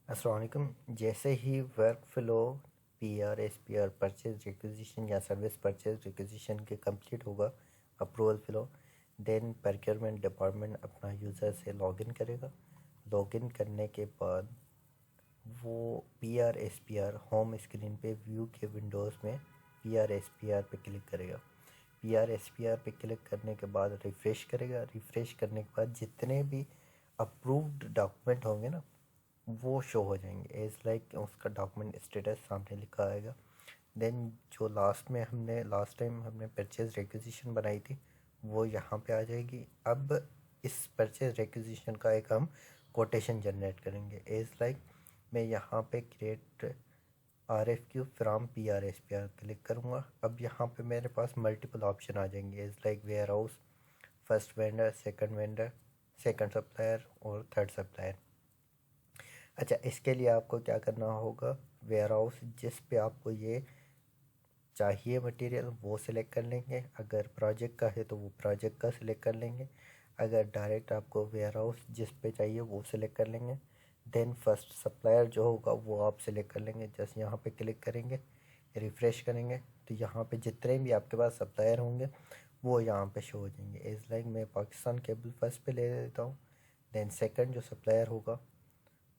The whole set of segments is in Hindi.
अस्सलाम वालेकुम। जैसे ही work flow PR SPR purchase requisition या सर्विस परचेज रिक्विजिशन के कंप्लीट होगा approval flow, then procurement department अपना यूज़र से लॉगिन करेगा। लॉगिन करने के बाद वो पीआर एसपीआर होम स्क्रीन पे व्यू के विंडोज़ में पीआर एसपीआर पे क्लिक करेगा। पीआर एसपीआर पे क्लिक करने के बाद रिफ़्रेश करेगा। रिफ़्रेश करने के बाद जितने भी अप्रूव्ड डॉक्यूमेंट होंगे ना वो शो हो जाएंगे एज लाइक उसका डॉक्यूमेंट स्टेटस सामने लिखा आएगा। देन जो लास्ट टाइम हमने परचेज रिक्विजिशन बनाई थी वो यहाँ पे आ जाएगी। अब इस परचेज रिक्विजिशन का एक हम कोटेशन जनरेट करेंगे एज लाइक मैं यहाँ पे create R F Q from P R S P R click करूँगा। अब यहाँ पे मेरे पास मल्टीपल ऑप्शन आ जाएंगे as like warehouse, first vendor, second supplier और थर्ड सप्लायर। अच्छा, इसके लिए आपको क्या करना होगा, वेयर हाउस जिस पे आपको ये चाहिए मटेरियल वो सिलेक्ट कर लेंगे। अगर प्रोजेक्ट का है तो वो प्रोजेक्ट का सिलेक्ट कर लेंगे। अगर डायरेक्ट आपको वेयर हाउस जिस पे चाहिए वो सिलेक्ट कर लेंगे। देन फर्स्ट सप्लायर जो होगा वो आप सिलेक्ट कर लेंगे। जैसे यहाँ पे क्लिक करेंगे, रिफ़्रेश करेंगे तो यहाँ पे जितने भी आपके पास सप्लायर होंगे वो यहाँ पे शो हो जाएंगे। एज लाइक मैं पाकिस्तान केबल फर्स्ट पे ले लेता हूँ। देन सेकंड जो सप्लायर होगा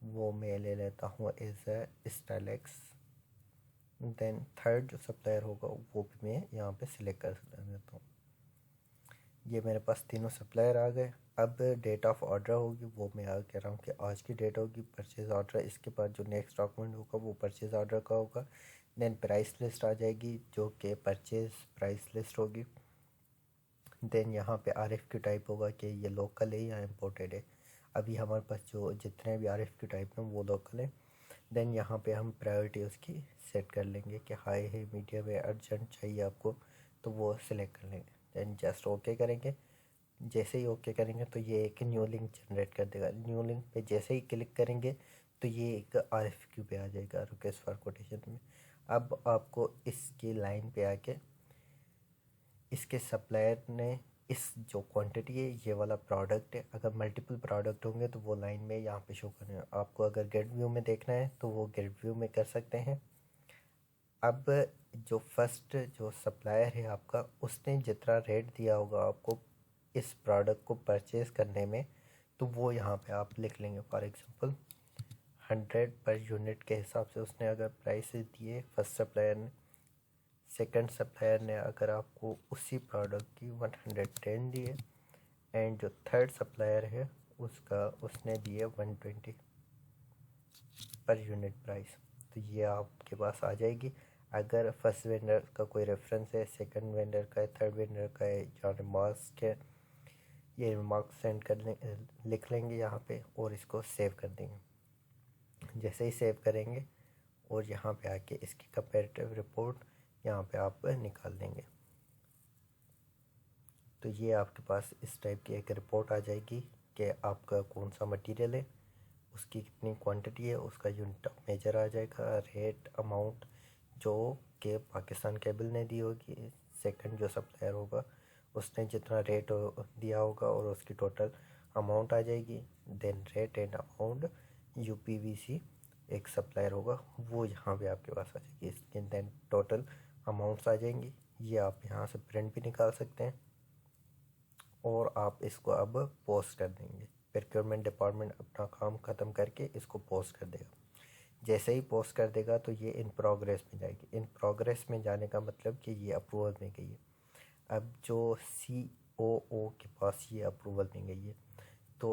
वो मैं ले लेता हूँ एज ए स्टाइलेक्स। देन थर्ड जो सप्लायर होगा वो भी मैं यहाँ पे सिलेक्ट कर देता हूँ। ये मेरे पास तीनों सप्लायर आ गए। अब डेट ऑफ ऑर्डर होगी वो मैं आ कह रहा हूँ कि आज की डेट होगी परचेज़ ऑर्डर। इसके बाद जो नेक्स्ट डॉक्यूमेंट होगा वो परचेज़ ऑर्डर का होगा। देन प्राइस लिस्ट आ जाएगी जो कि परचेज़ प्राइस लिस्ट होगी। देन यहाँ पे आर एफ क्यू टाइप होगा कि ये लोकल है या इम्पोर्टेड है। अभी हमारे पास जो जितने भी आर एफ क्यू टाइप हैं वो लोकल है। देन यहाँ पे हम प्रायोरिटी उसकी सेट कर लेंगे कि हाई है, मीडियम है, अर्जेंट चाहिए आपको तो वो सिलेक्ट कर लेंगे। देन जस्ट ओके करेंगे। जैसे ही ओके करेंगे तो ये एक न्यू लिंक जनरेट कर देगा। न्यू लिंक पे जैसे ही क्लिक करेंगे तो ये एक आर एफ क्यू पे आ जाएगा, रिक्वेस्ट फॉर कोटेशन में। अब आपको इसकी लाइन पे आके इसके सप्लायर ने इस जो क्वांटिटी है ये वाला प्रोडक्ट है, अगर मल्टीपल प्रोडक्ट होंगे तो वो लाइन में यहाँ पे शो करना है। आपको अगर गेट व्यू में देखना है तो वो गेट व्यू में कर सकते हैं। अब जो फर्स्ट जो सप्लायर है आपका उसने जितना रेट दिया होगा आपको इस प्रोडक्ट को परचेज़ करने में तो वो यहाँ पे आप लिख लेंगे। फॉर एग्जांपल 100 पर यूनिट के हिसाब से उसने अगर प्राइस दिए फर्स्ट सप्लायर ने, सेकंड सप्लायर ने अगर आपको उसी प्रोडक्ट की 110 दिए एंड जो थर्ड सप्लायर है उसका उसने दिए 120 पर यूनिट प्राइस। तो ये आपके पास आ जाएगी। अगर फर्स्ट वेंडर का कोई रेफरेंस है, सेकंड वेंडर का है, थर्ड वेंडर का है या रिमार्क्स के, ये रिमार्क्स सेंड कर लिख लेंगे यहाँ पे और इसको सेव कर देंगे। जैसे ही सेव करेंगे और यहाँ पे आके इसकी कंपैरेटिव रिपोर्ट यहाँ पे आप निकाल देंगे तो ये आपके पास इस टाइप की एक रिपोर्ट आ जाएगी कि आपका कौन सा मटेरियल है, उसकी कितनी क्वांटिटी है, उसका यूनिट ऑफ मेजर आ जाएगा, रेट, अमाउंट जो कि पाकिस्तान केबल ने दी होगी, सेकंड जो सप्लायर होगा उसने जितना रेट दिया होगा और उसकी टोटल अमाउंट आ जाएगी। Then rate and amount UPVC एक सप्लायर होगा वो यहाँ पे आपके पास आ जाएगी। इसके देन टोटल अमाउंट्स आ जाएंगी। ये आप यहाँ से प्रिंट भी निकाल सकते हैं और आप इसको अब पोस्ट कर देंगे। प्रोक्योरमेंट डिपार्टमेंट अपना काम ख़त्म करके इसको पोस्ट कर देगा। जैसे ही पोस्ट कर देगा तो ये इन प्रोग्रेस में जाएगी। इन प्रोग्रेस में जाने का मतलब कि ये अप्रूवल में गई है। अब जो COO के पास ये अप्रूवल में गई है तो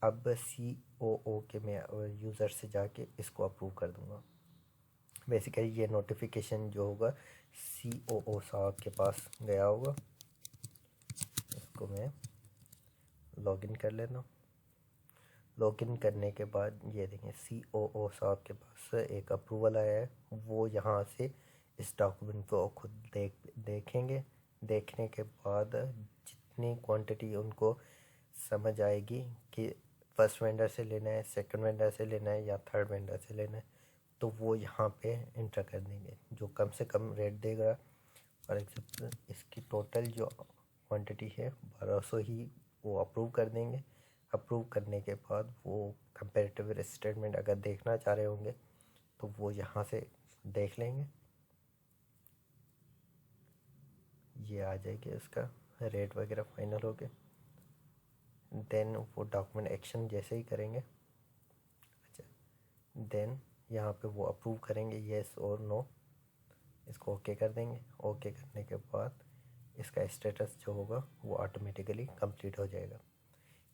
अब COO के मैं यूज़र से जाके इसको अप्रूव कर दूँगा। बेसिकली ये नोटिफिकेशन जो होगा COO साहब के पास गया होगा। इसको मैं लॉगिन कर लेना। लॉगिन करने के बाद ये देखें COO साहब के पास एक अप्रूवल आया है। वो यहाँ से इस डॉक्यूमेंट को खुद देखेंगे। देखने के बाद जितनी क्वांटिटी उनको समझ आएगी कि फर्स्ट वेंडर से लेना है, सेकंड वेंडर से लेना है या थर्ड वेंडर से लेना है तो वो यहाँ पे इंटर कर देंगे। जो कम से कम रेट देगा, फॉर एग्जांपल इसकी टोटल जो क्वांटिटी है 1200 ही वो अप्रूव कर देंगे। अप्रूव करने के बाद वो कंपैरेटिव स्टेटमेंट अगर देखना चाह रहे होंगे तो वो यहाँ से देख लेंगे, ये आ जाएगी उसका रेट वगैरह फाइनल हो गया। देन वो डॉक्यूमेंट एक्शन जैसे ही करेंगे, अच्छा, देन यहाँ पे वो अप्रूव करेंगे येस और नो, इसको ओके कर देंगे। ओके करने के बाद इसका स्टेटस जो होगा वो ऑटोमेटिकली कंप्लीट हो जाएगा।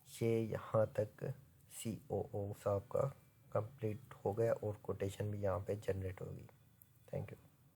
ये यहाँ तक COO साहब का कंप्लीट हो गया और कोटेशन भी यहाँ पे जनरेट होगी। Thank you.